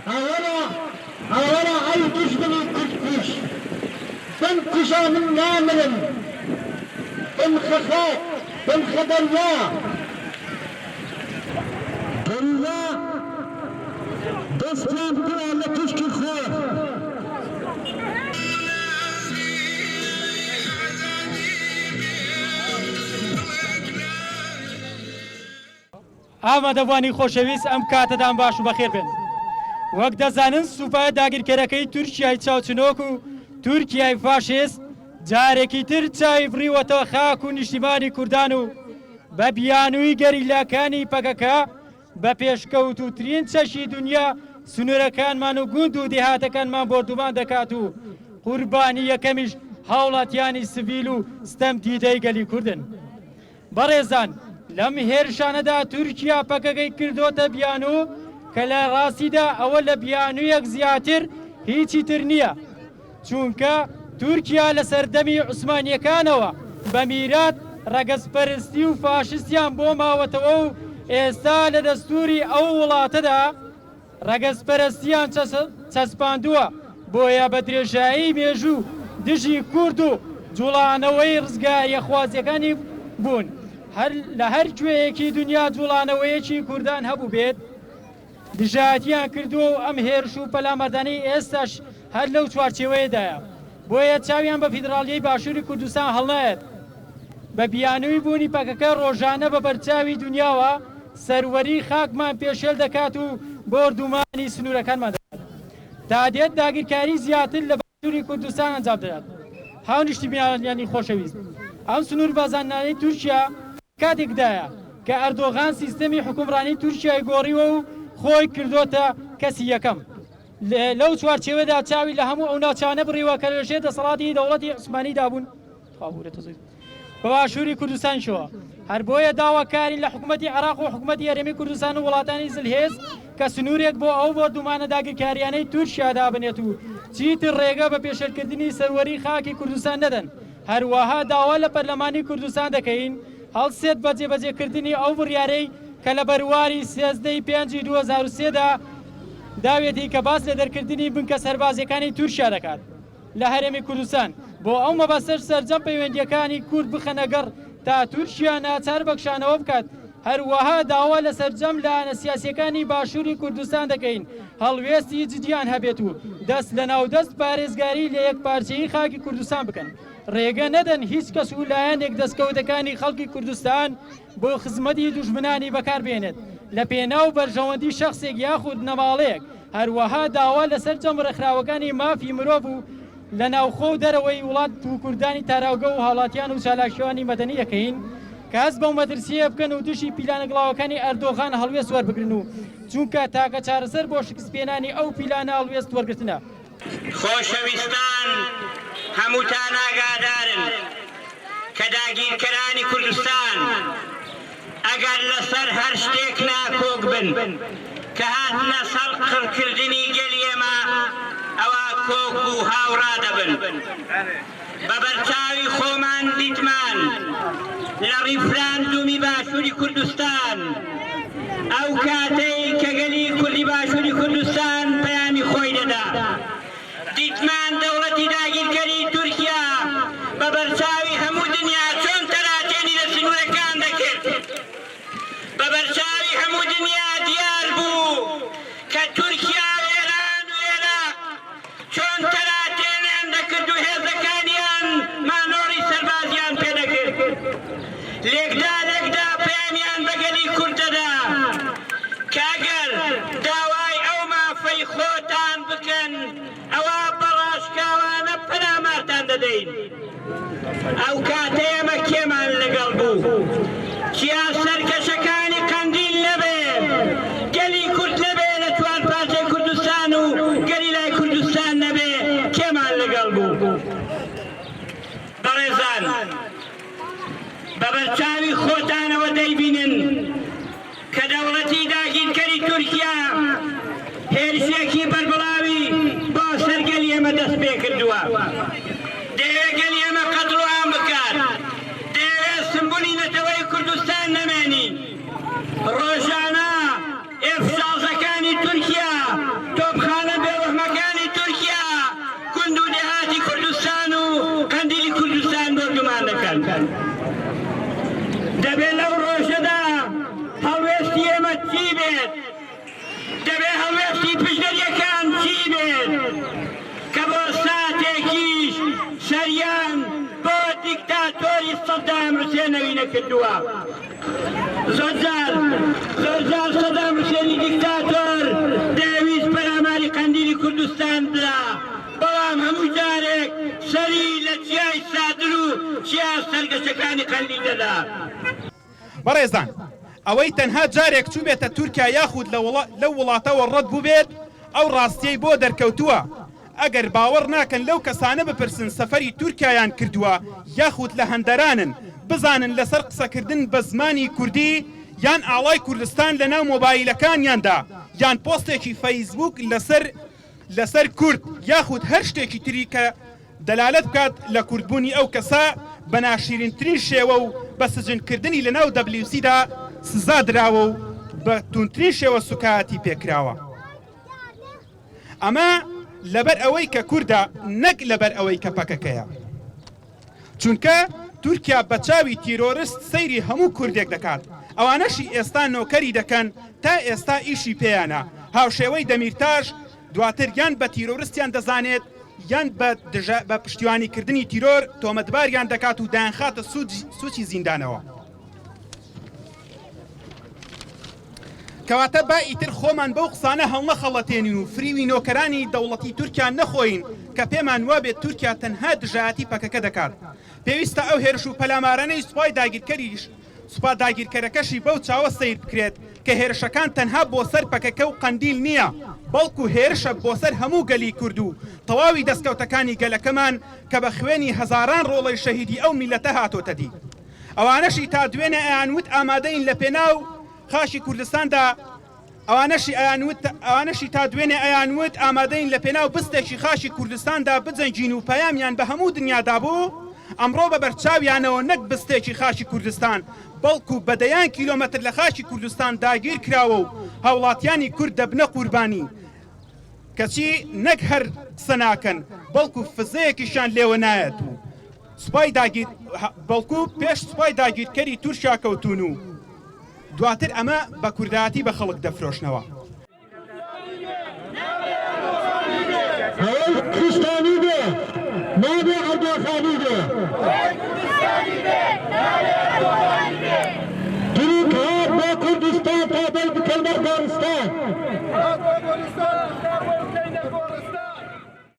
اولا ای دشمنی کشکش بن کشا من نامرم بن خخات بن خدریا دریا دستان کرا لکشکی خواه ئامادەبوانی خۆشەویست ئەم کاتەدان باش و بەخێر بێن. وەک دەزانن سوپای داگیرکەرەکەی تورکیای چاوچنۆک و تورکیای فاشیست جارێکی تر چاوی بڕیوەتەوە خاک و نیشتیمانی کوردان و بە بیانووی گەریلاکانی پەکەکە بە پێشکەوتوترین چەشی دنیا سنوورەکانمان و گوند و دێهاتەکانمان بردومان دەکات و قوربانی یەکەمیش هاوڵاتیانی سڤیل و ستەم دیدەی گەلی کوردن. بەڕێزان لەم هێرشانەدا تورکیا پەکەکەی کردوتە بیانوو کە لە ڕاستیدا ئەوە لە بیانوویەک زیاتر هیچی تر نییە، چونکە تورکیا لە سەردەمی عوسمانیەکانەوە بە میرات ڕەگەزپەرستی و فاشستیان بۆ ماوەتەوە و ئێستا لە دەستوری ئەو وڵاتەدا ڕەگەزپەرستیان چەسپاندووە بۆیە بە درێژایی مێژوو دژی کورد و جوڵانەوەی ڕزگاریە خوازیەکانی بوون. لە هەر کوێیەکی دنیا جوڵانەوەیەکی کوردان هەبوو بێت دژایەتیان کردووە و ئەم هێرش و پەلامەردانی ئێستاش هەر لەو چوارچێوەیەدایە. بۆیە چاویان بە فیدراڵیەی باشووری کوردستان هەڵنایەت. بە بیانووی بوونی پەکەکە ڕۆژانە بە بەرچاوی دنیاوە سەروەری خاکمان پێشێل دەکات و بردومانی سنوورەکانمان دەکات تا دێت داگیرکاری زیاتر لە باشووری کوردستان ئەنجام دەدات. هاو نیشتیمانیانی خۆشەویست، ئەم سنوور بازانانەی تورکیا کاتێکدایە کە ئەردۆغان سیستەمی حکومڕانی تورکیای گۆڕیوە و خۆی کردوتە کەسی یەکەم. لەو چوارچێوەدا چاوی لە هەموو ئەو ناوچانە بڕیوە کە لەژێر دەسەڵاتی دەوڵەتی عوسمانیدا بوون بە باشووری کوردستانشەوە. هەر بۆیە داواکاری لە حکوومەتی عێراق و حکوومەتی هەرێمی کوردستان و وڵاتانی زلهێز کە سنوورێک بۆ ئەو بەردومانە داگیرکاریانەی تورکیادا بنێت و چیتر ڕێگە بە پێشێلکردنی سەروەری خاکی کوردستان نەدەن. هەروەها داوا لە پەرلەمانی کوردستان دەکەین هەڵسێت بە جێبەجێکردنی ئەو بڕیارەی کە لە بەرواری 13/5/2003دا داوێتی کە باس لە دەرکردنی بنکە سەربازیەکانی تورکیا دەکات لە هەرێمی کوردستان بۆ ئەو مەبەستەش سەرجەم پەیوەندیەکانی کورد بخەنەگەڕ تا تورکیا ناچار بەخشانەوە بکات. هەروەها داوا لە سەرجەم لایەنە سیاسیەکانی باشووری کوردستان دەکەین هەڵوێستی جدیان هەبێت و دەست لە ناودەست پارێزگاری لە یەکپارچەیی خاکی کوردستان بکەن. ڕێگە نەدەن هیچ کەس و لایەنێک دەستکەوتەکانی خەڵکی کوردستان بۆ خزمەتی دوژمنانی بەکاربێنێت لە پێناو بەرژەوەندی شەخصێک یاخود نەماڵەیەک. هەروەها داوا لەسەر جەم ڕێکخراوەکانی مافی مرۆڤ و لە ناوخۆ و دەرەوەی وڵات و کوردانی تاراوگە و هاوڵاتیان و چالاکیەوانی مەدەنی دەکەین کە هەست بەو مەدرسیە بکەن و تووشی پیلانە گڵاوەکانی ئەردۆغان هەڵوێست وەربگرن و چونکە تاکە چارەسەر بۆ شکستپێنانی ئەو پیلانە هەڵوێست وەرگرتنە. خۆشەویستان هەمووتان ئاگادارن کە داگیرکەرانی کوردستان ئەگەر لەسەر هەر شتێک ناکۆک بن کە هاتنە سەر قڕکردنی گەلی ئێمە ئەوە کۆک و هاوڕا دەبن. بە بەرچاوی خۆمان دیتمان لە ڕیفراندومی باشووری کوردستان ئەو کاتەی کە گەلی کوردی باشووری کوردستان پەیامی خۆی دەدا دیتمان دەوڵەتی داگیرکەری تورکیا بە بەرچاوی هەموو دنیا چۆن تەراتێنی لە سنوورەکان دەکرد. بە بەرچاوی هەموو دنیا دیار بوو کە تورکیا و ئێران و عێراق چۆن تەراتێنیان دەکرد و هێزەکانیان مانۆڕی سەربازیان پێدەکرد. لێکدا پەیامیان بە گەلی کوردەدا کە ئەگەر داوای ئەو مافەی خۆتان بکەن ئەوە بەڕاشکاوانە پەنامارتان دەدەین. ئەو کاتە ئێمە کێمان لەگەڵ بوو؟ کیا سەرکەشەکانی قەندیل نەبێ گەلی کورد نەبێ لە چوار پارچەی کوردستان و گەلی لای کوردستان نەبێ کێمان لەگەڵ بوو؟ بەڕێزان بە بەرچاوی خۆتانەوە دەیبینن کە دەوڵەتی داگیرکەری تورکیا هێرشێکی بەربڵاوی بۆ سەرگەلی ئێمە دەست پێ کردووە. دەیەوێت گەلی ئێمە قەدڵوان بکات، دەیەوێت سمبولی نەتەوەی کوردستان نەمێنی. ڕۆژانە ئێفشازەکانی تورکیا تۆپ پێنەوی نەکردووە زۆر جار سەدام حوسێنی دیکتاتۆر دەیویست پەلاماری قەندیلی کوردستان بدە بەڵام هەموو جارێک سەری لە چیای سادر و چیا سەرگەشتەکانی قەندیل دەدا. بەڕێزان ئەوەی تەنها جارێک چوو بێتە تورکیا یاخود لەو وڵاتەوە ڕەت بوو بێت ئەو ڕاستیەی بۆ دەرکەوتووە. ئەگەر باوەڕ ناکەن لەو کەسانە بپرسن سەفەری تورکیایان کردووە یاخود لە هەندەرانن بزانن لەسەر قسەکردن بە زمانی کوردی یان ئاڵای کوردستان لەناو مۆبایلەکانیاندا یان پۆستێکی فەیسبوک لەسەر کورد یاخود هەر شتێکی تری کە دەلالەت بکات لە کوردبوونی ئەو کەسە بە ناشرینترین شێوە و بە سجنکردنی لەناو WCدا سزا دراوە و بە تونترین شێوە سوکایەتی پێکراوە. ئەمە لەبەر ئەوەی کە کووردە نەک لەبەر ئەوەی کە پەکەکەیە، چونکە تورکیا بە چاوی تیرۆریست سەیری هەموو کوردێک دەکات. ئەوانەشی ئێستا نۆکەری دەکەن تا ئێستا ئیشی پێیانە. هاوشێوەی دەمیرتاش دواتر یان بە تیرۆریستیان دەزانێت یان بە پشتیوانیکردنی تیرۆر تۆمەتباریان دەکات و دایانخاتە سوچی زیندانەوە. کەواتە با ئیتر خۆمان بەو قسانە هەڵنەخەڵەتێنین و فریوی نۆکەرانی دەوڵەتی تورکیا نەخۆین کە پێمان وابێت تورکیا تەنها دژایەتی پەکەکە دەکات. پێویستە ئەو هێرش و پەلامارانەی سوپای سوپا داگیرکەرەکەشی بەو چاوە سیر بکرێت کە هێرشەکان تەنها بۆ سەر پەکەکە و قەندیل نییە، بەڵکو هێرشە بۆ سەر هەموو گەلی کورد و تەواوی دەستکەوتەکانی گەلەکەمان کە بە خوێنی هەزاران ڕۆڵەی شەهیدی ئەو میلەتە هاتۆتە دی. ئەوانەشی تا دوێنێ ئەیانوت ئامادەین لە پێناو خاشی کوردستاندا ئەوانەشی تا دوێنێ ئەیانوت ئامادەین لە پێناو بستێکی خاشی کوردستاندا بجەنگین و پەیامیان بە هەموو دنیادا بوو، ئەمڕۆ بە بەرچاویانەوە نەک بستێکی خاشی کوردستان بەڵکو بەدەیان کیلۆمەتر لە خاشی کوردستان داگیر کراوە و هاوڵاتیانی کورد دەبنە قوربانی کەچی نەک هەر قسە ناکەن بەڵکو فزەیەکیشان لێوە نایەت و بەڵکو پێش سوپای داگیرکەری تورکیا کەوتون و دواتر ئەمە بە کوردایەتی بە خەڵک دەفرۆشنەوە.